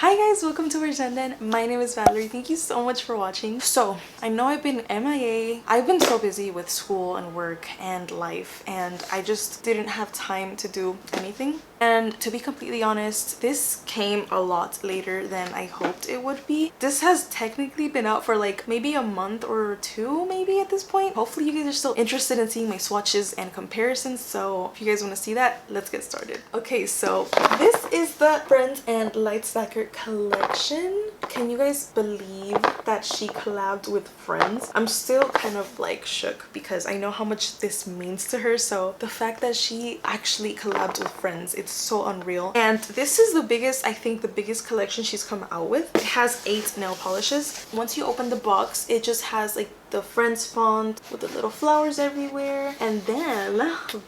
Hi guys, welcome to ValZenDen. My name is Valerie. Thank you so much for watching. So, I know I've been MIA. I've been so busy with school and work and life, and I just didn't have time to do anything. And to be completely honest, this came a lot later than I hoped it would be. This has technically been out for like maybe a month or two maybe at this point. Hopefully you guys are still interested in seeing my swatches and comparisons. So if you guys want to see that, let's get started. Okay, so this is the Friends and Lacquer collection. Can you guys believe that she collabed with Friends? I'm still kind of like shook because I know how much this means to her. So the fact that she actually collabed with Friends, it's so unreal. And this is the biggest, I think the biggest collection she's come out with. It has 8 nail polishes. Once you open the box, it just has like the Friends font with the little flowers everywhere. And then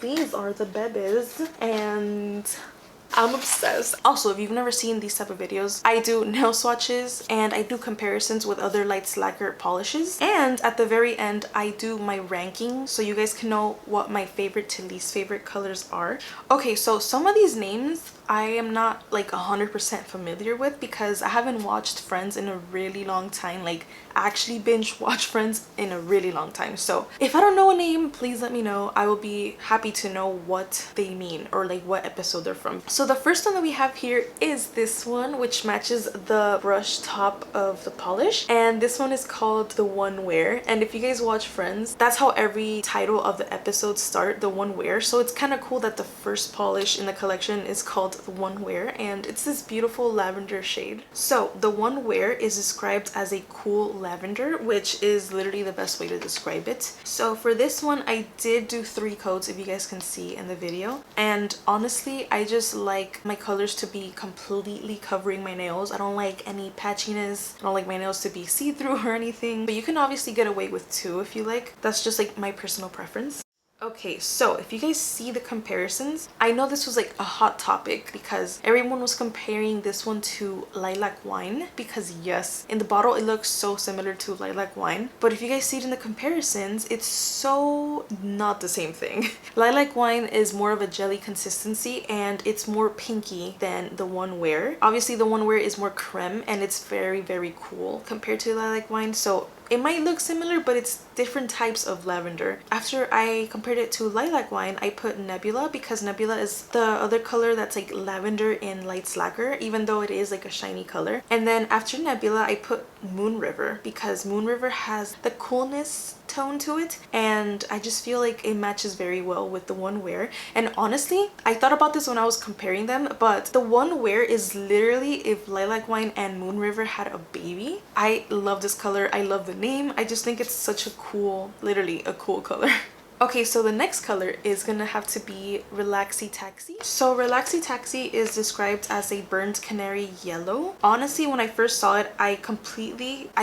these are the bebes, and I'm obsessed. Also, if you've never seen these type of videos, I do nail swatches and I do comparisons with other light lacquer polishes, and at the very end I do my ranking so you guys can know what my favorite to least favorite colors are. Okay, so some of these names I am not like 100% familiar with because I haven't watched Friends in a really long time. Like, actually binge watch Friends in a really long time. So if I don't know a name, please let me know. I will be happy to know what they mean or like what episode they're from. So the first one that we have here is this one, which matches the brush top of the polish, and this one is called The One Wear. And if you guys watch Friends, that's how every title of the episodes start, The One Wear. So it's kind of cool that the first polish in the collection is called The One Wear, and it's this beautiful lavender shade. So The One Wear is described as a cool lavender, which is literally the best way to describe it. So for this one, I did do 3 coats, if you guys can see in the video, and honestly I just like my colors to be completely covering my nails. I don't like any patchiness. I don't like my nails to be see-through or anything, but you can obviously get away with 2 if you like. That's just like my personal preference. Okay, so if you guys see the comparisons, I know this was like a hot topic because everyone was comparing this one to Lilac Wine, because yes, in the bottle it looks so similar to Lilac Wine, but if you guys see it in the comparisons, it's so not the same thing. Lilac Wine is more of a jelly consistency and it's more pinky than The One Wear. Obviously The One Wear is more creme and it's very cool compared to Lilac Wine, so it might look similar, but it's different types of lavender. After I compared it to Lilac Wine, I put Nebula because Nebula is the other color that's like lavender in light lacquer, even though it is like a shiny color. And then after Nebula, I put Moon River because Moon River has the coolness tone to it, and I just feel like it matches very well with The One Wear. And honestly, I thought about this when I was comparing them, but The One Wear is literally if Lilac Wine and Moon River had a baby. I love this color. I love the name. I just think it's such a cool, literally a cool color. Okay, so the next color is gonna have to be Relaxi Taxi. So Relaxi Taxi is described as a burnt canary yellow. Honestly, when I first saw it, I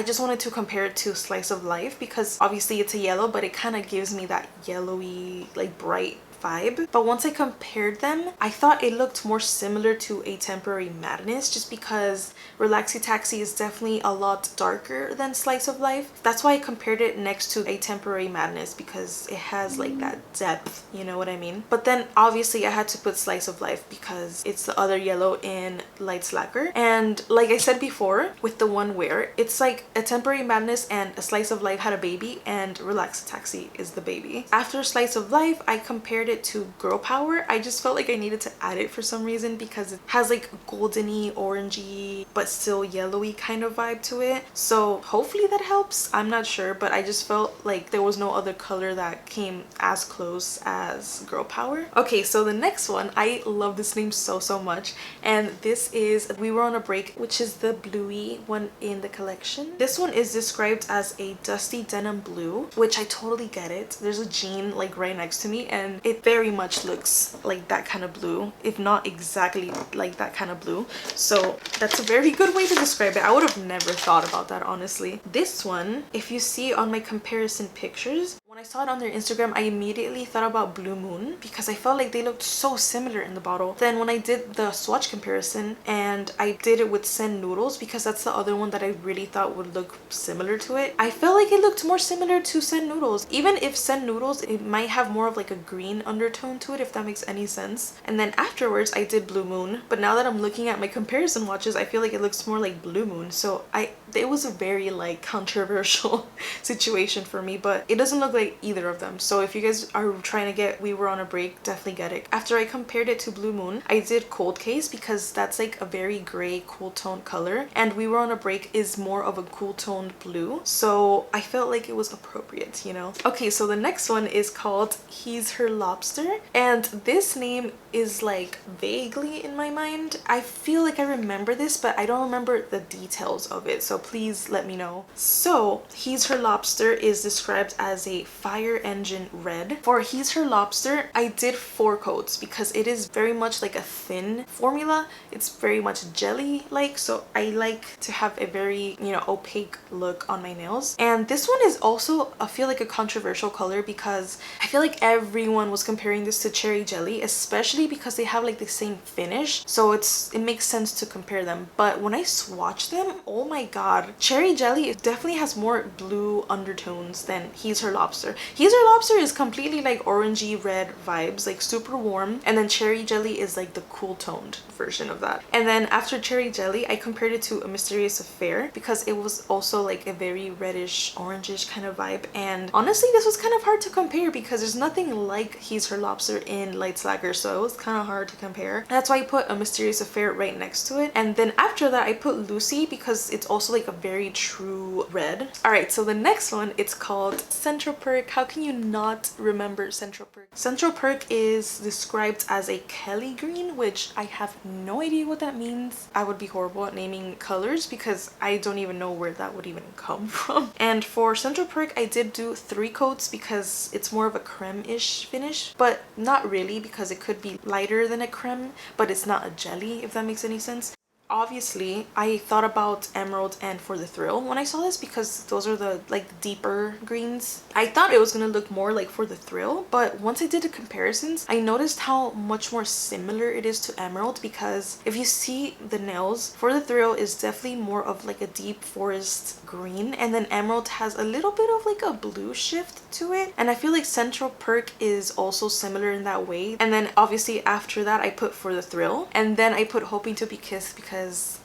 just wanted to compare it to Slice of Life because obviously it's a yellow, but it kind of gives me that yellowy, like bright vibe. But once I compared them, I thought it looked more similar to A Temporary Madness just because Relaxi Taxi is definitely a lot darker than Slice of Life. That's why I compared it next to A Temporary Madness, because it has like that depth, you know what I mean? But then obviously I had to put Slice of Life because it's the other yellow in light lacquer. And like I said before, with The One Wear, it's like A Temporary Madness and A Slice of Life had a baby and Relaxi Taxi is the baby. After Slice of Life, I compared it to Girl Power. I just felt like I needed to add it for some reason because it has like goldeny, orangey, but still yellowy kind of vibe to it. So hopefully that helps. I'm not sure, but I just felt like there was no other color that came as close as Girl Power. Okay, so the next one, I love this name so much, and this is We Were on a Break, which is the bluey one in the collection. This one is described as a dusty denim blue, which I totally get it. There's a jean like right next to me and it very much looks like that kind of blue, if not exactly like that kind of blue. So that's a very good way to describe it. I would have never thought about that, honestly. This one, if you see on my comparison pictures, When I saw it on their Instagram, I immediately thought about Blue Moon because I felt like they looked so similar in the bottle. Then when I did the swatch comparison and I did it with Sen Noodles because that's the other one that I really thought would look similar to it, I felt like it looked more similar to Sen Noodles. Even if Sen Noodles, it might have more of like a green undertone to it, if that makes any sense. And then afterwards I did Blue Moon, but now that I'm looking at my comparison watches, I feel like it looks more like Blue Moon. So it was a very like controversial situation for me, but it doesn't look like either of them. So if you guys are trying to get We Were on a Break, definitely get it. After I compared it to Blue Moon, I did Cold Case because that's like a very gray cool tone color, and We Were on a Break is more of a cool toned blue, so I felt like it was appropriate, you know. Okay, so the next one is called He's Her Lobster, and this name is like vaguely in my mind. I feel like I remember this, but I don't remember the details of it, so please let me know. So He's Her Lobster is described as a fire engine red. For He's Her Lobster, I did 4 coats because it is very much like a thin formula. It's very much jelly like, so I like to have a very, you know, opaque look on my nails. And this one is also, I feel like, a controversial color because I feel like everyone was comparing this to Cherry Jelly, especially because they have like the same finish, so it makes sense to compare them. But when I swatch them, oh my god, Cherry Jelly, it definitely has more blue undertones than He's Her Lobster. He's Her Lobster is completely like orangey red vibes, like super warm, and then Cherry Jelly is like the cool toned version of that. And then after Cherry Jelly, I compared it to A Mysterious Affair because it was also like a very reddish orangish kind of vibe, and honestly this was kind of hard to compare because there's nothing like He's Her Lobster in Lights Lacquer, so it was kind of hard to compare. That's why I put A Mysterious Affair right next to it. And then after that I put Lucy because it's also like a very true red. Alright, so the next one, it's called Central Perk. How can you not remember Central Perk? Central Perk is described as a Kelly green, which I have no idea what that means. I would be horrible at naming colors because I don't even know where that would even come from. And for Central Perk, I did do 3 coats because it's more of a creme-ish finish, but not really because it could be lighter than a creme, but it's not a jelly, if that makes any sense. Obviously, I thought about Emerald and For the Thrill when I saw this because those are the like deeper greens. I thought it was gonna look more like For the Thrill, but once I did the comparisons, I noticed how much more similar it is to Emerald because if you see the nails, For the Thrill is definitely more of like a deep forest green, and then Emerald has a little bit of like a blue shift to it, and I feel like Central Perk is also similar in that way. And then obviously after that I put For the Thrill, and then I put Hoping to Be Kissed because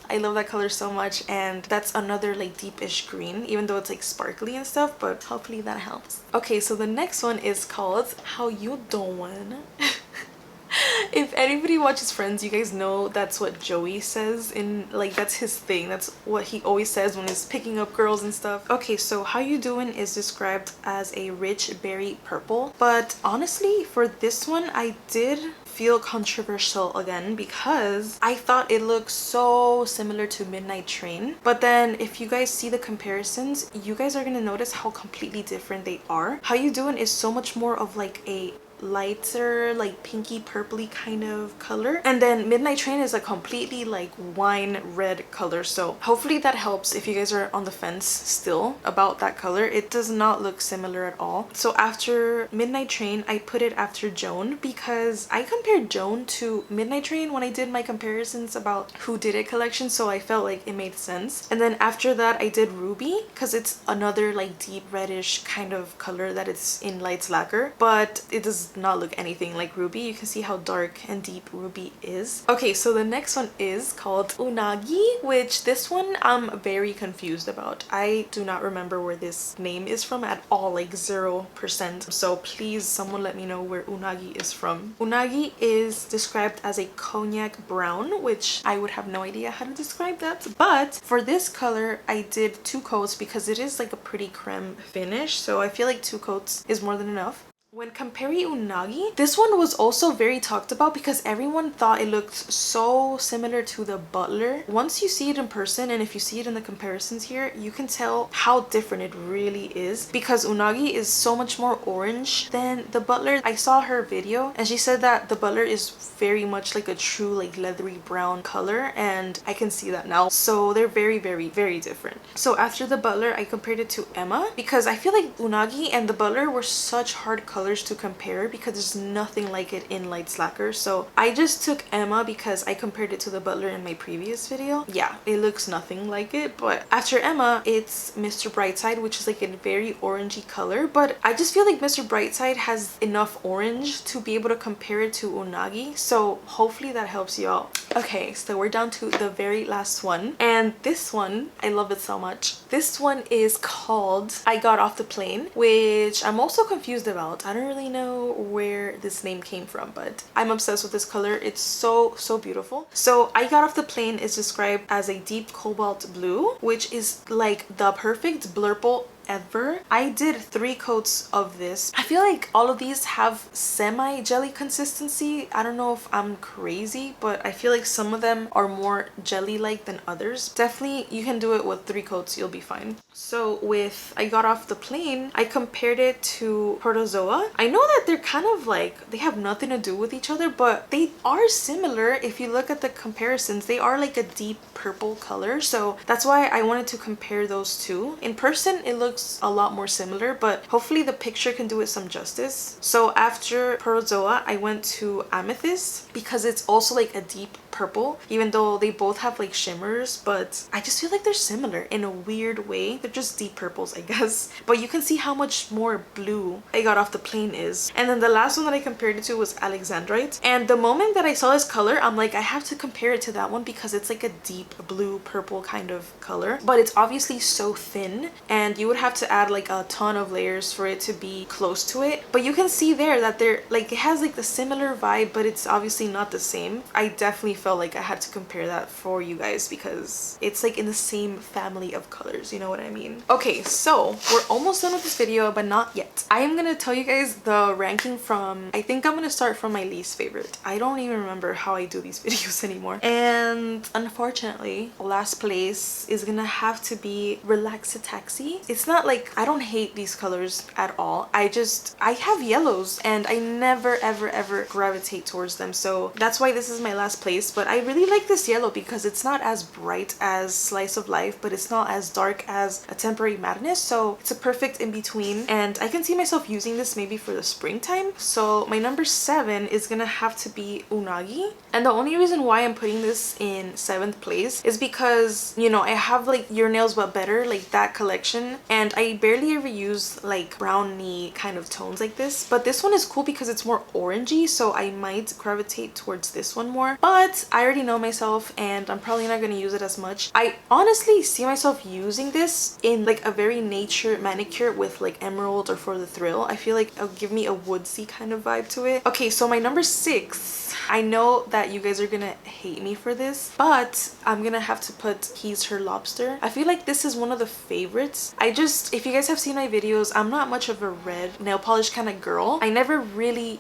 I love that color so much, and that's another like deepish green, even though it's like sparkly and stuff, but hopefully that helps. Okay, so the next one is called How You Doin'. If anybody watches Friends, you guys know that's what Joey says in, like, that's his thing. That's what he always says when he's picking up girls and stuff. Okay, so How You Doin' is described as a rich berry purple, but honestly for this one I did feel controversial again because I thought it looked so similar to Midnight Train, but then if you guys see the comparisons, you guys are gonna notice how completely different they are. How You Doin' is so much more of like a lighter, like pinky purpley kind of color, and then Midnight Train is a completely like wine red color. So hopefully that helps if you guys are on the fence still about that color. It does not look similar at all. So after Midnight Train, I put it after Joan because I compared Joan to Midnight Train when I did my comparisons about Who Did It collection, so I felt like it made sense. And then after that I did Ruby because it's another like deep reddish kind of color that it's in Lights Lacquer, but it does not look anything like Ruby. You can see how dark and deep Ruby is. Okay, so the next one is called Unagi, which this one I'm very confused about. I do not remember where this name is from at all, like 0%. So please someone let me know where Unagi is from. Unagi is described as a cognac brown, which I would have no idea how to describe that. But for this color, I did 2 coats because it is like a pretty creme finish. So I feel like 2 coats is more than enough. When comparing Unagi, this one was also very talked about because everyone thought it looked so similar to the Butler. Once you see it in person and if you see it in the comparisons here, you can tell how different it really is because Unagi is so much more orange than the Butler. I saw her video and she said that the Butler is very much like a true like leathery brown color, and I can see that now. So they're very, very, very different. So after the Butler, I compared it to Emma because I feel like Unagi and the Butler were such hard colors to compare because there's nothing like it in Lights Lacquer. So I just took Emma because I compared it to the Butler in my previous video. Yeah, it looks nothing like it, but after Emma it's Mr. Brightside, which is like a very orangey color, but I just feel like Mr. Brightside has enough orange to be able to compare it to Unagi, so hopefully that helps you out. Okay, so we're down to the very last one, and this one, I love it so much. This one is called I Got Off the Plane, which I'm also confused about. I don't really know where this name came from, but I'm obsessed with this color. It's so beautiful. So I Got Off the Plane is described as a deep cobalt blue, which is like the perfect blurple ever. I did 3 coats of this. I feel like all of these have semi jelly consistency. I don't know if I'm crazy, but I feel like some of them are more jelly like than others. Definitely you can do it with 3 coats, you'll be fine. So with I Got Off the Plane, I compared it to Protozoa. I know that they're kind of like, they have nothing to do with each other, but they are similar. If you look at the comparisons, they are like a deep purple color, so that's why I wanted to compare those two. In person it looks a lot more similar, but hopefully the picture can do it some justice. So after Protozoa, I went to Amethyst because it's also like a deep purple, even though they both have like shimmers, but I just feel like they're similar in a weird way. They're just deep purples, I guess, but you can see how much more blue I Got Off the Plane is. And then the last one that I compared it to was Alexandrite, and the moment that I saw this color, I'm like, I have to compare it to that one because it's like a deep blue purple kind of color, but it's obviously so thin and you would have to add like a ton of layers for it to be close to it. But you can see there that they're like, it has like the similar vibe, but it's obviously not the same. I definitely felt like I had to compare that for you guys because it's like in the same family of colors, you know what I mean? Okay, so we're almost done with this video, but not yet. I am gonna tell you guys the ranking from, I think I'm gonna start from my least favorite. I don't even remember how I do these videos anymore, and unfortunately last place is gonna have to be Relaxi Taxi. It's not like I don't hate these colors at all, I have yellows and I never ever gravitate towards them, so that's why this is my last place. But I really like this yellow because it's not as bright as Slice of Life, but it's not as dark as A Temporary Madness, so it's a perfect in between, and I can see myself using this maybe for the springtime. So my number 7 is gonna have to be Unagi, and the only reason why I'm putting this in 7th place is because, you know, I have like Your Nails But Better, like that collection, and I barely ever use like brownie kind of tones like this, but this one is cool because it's more orangey, so I might gravitate towards this one more. But I already know myself and I'm probably not going to use it as much. I honestly see myself using this in like a very nature manicure with like emerald or For the Thrill. I feel like it'll give me a woodsy kind of vibe to it. Okay, so my number 6, I know that you guys are gonna hate me for this, but I'm gonna have to put He's Her Lobster. I feel like this is one of the favorites. If you guys have seen my videos, I'm not much of a red nail polish kind of girl. I never really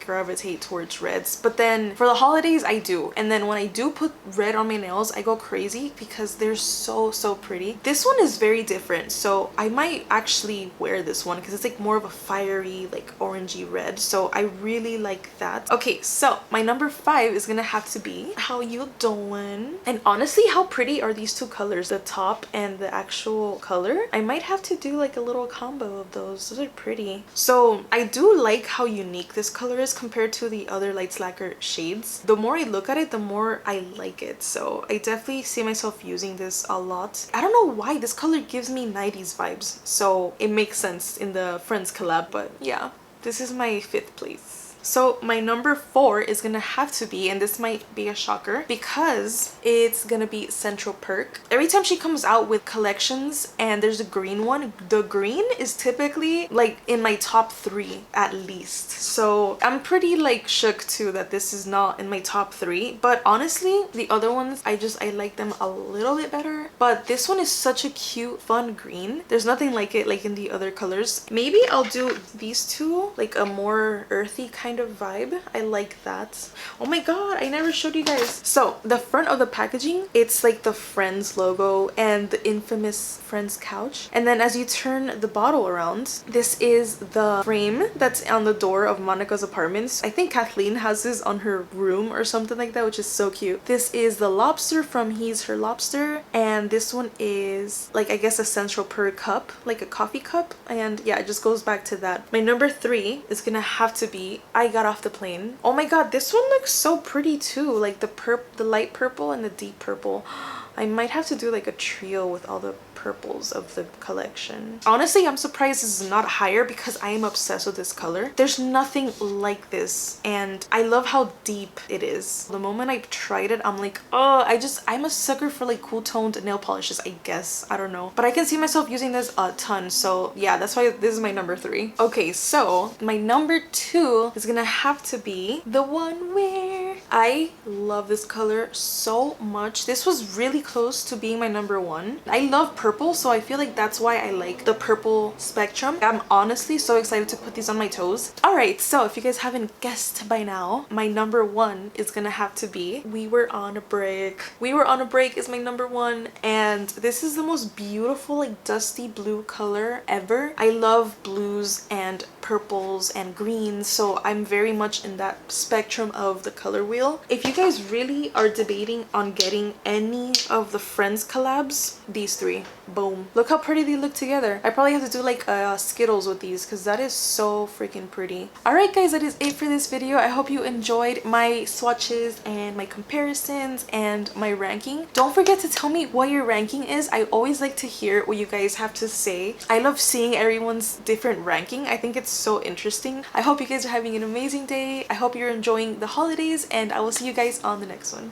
gravitate towards reds, but then for the holidays I do, and then when I do put red on my nails I go crazy because they're so pretty. This one is very different, so I might actually wear this one because it's like more of a fiery like orangey red, so I really like that. Okay, so my number 5 is gonna have to be How You Doing. And honestly, how pretty are these two colors, the top and the actual color? I might have to do like a little combo of those. Those are pretty. So I do like how unique this color is compared to the other Lights Lacquer shades. The more I look at it, the more I like it, so I definitely see myself using this a lot. I don't know why, this color gives me 90s vibes, so it makes sense in the Friends collab. But yeah, this is my 5th place. So my number 4 is gonna have to be, and this might be a shocker, because it's gonna be Central Perk. Every time she comes out with collections and there's a green one, the green is typically like in my top 3 at least. So I'm pretty like shook too that this is not in my top 3, but honestly the other ones I like them a little bit better. But this one is such a cute fun green. There's nothing like it like in the other colors. Maybe I'll do these two, like a more earthy kind of vibe. I like that. Oh my god, I never showed you guys. So the front of the packaging, it's like the Friends logo and the infamous Friends couch. And then as you turn the bottle around, this is the frame that's on the door of Monica's apartments. I think Kathleen has this on her room or something like that, which is so cute. This is the lobster from He's Her Lobster, and this one is like, I guess, a Central Perk cup, like a coffee cup. And yeah, it just goes back to that. My number 3 is gonna have to be I Got Off the Plane. Oh my god, this one looks so pretty too, like the light purple and the deep purple. I might have to do like a trio with all the purples of the collection. Honestly, I'm surprised this is not higher because I am obsessed with this color. There's nothing like this, and I love how deep it is. The moment I tried it, I'm like, oh, I'm a sucker for like cool toned nail polishes, I guess. I don't know, but I can see myself using this a ton. So yeah, that's why this is my number 3. Okay, so my number 2 is gonna have to be the one where I love this color so much. This was really close to being my number 1. I love purple, so I feel like that's why I like the purple spectrum. I'm honestly so excited to put these on my toes. Alright, so if you guys haven't guessed by now, my number 1 is gonna have to be We Were On a Break. We Were On a Break is my number 1, and this is the most beautiful like dusty blue color ever. I love blues and purples and greens, so I'm very much in that spectrum of the color wheel. If you guys really are debating on getting any of the Friends collabs, these 3, boom. Look how pretty they look together. I probably have to do like Skittles with these because that is so freaking pretty. Alright guys, that is it for this video. I hope you enjoyed my swatches and my comparisons and my ranking. Don't forget to tell me what your ranking is. I always like to hear what you guys have to say. I love seeing everyone's different ranking. I think it's so interesting. I hope you guys are having an amazing day. I hope you're enjoying the holidays, and I will see you guys on the next one.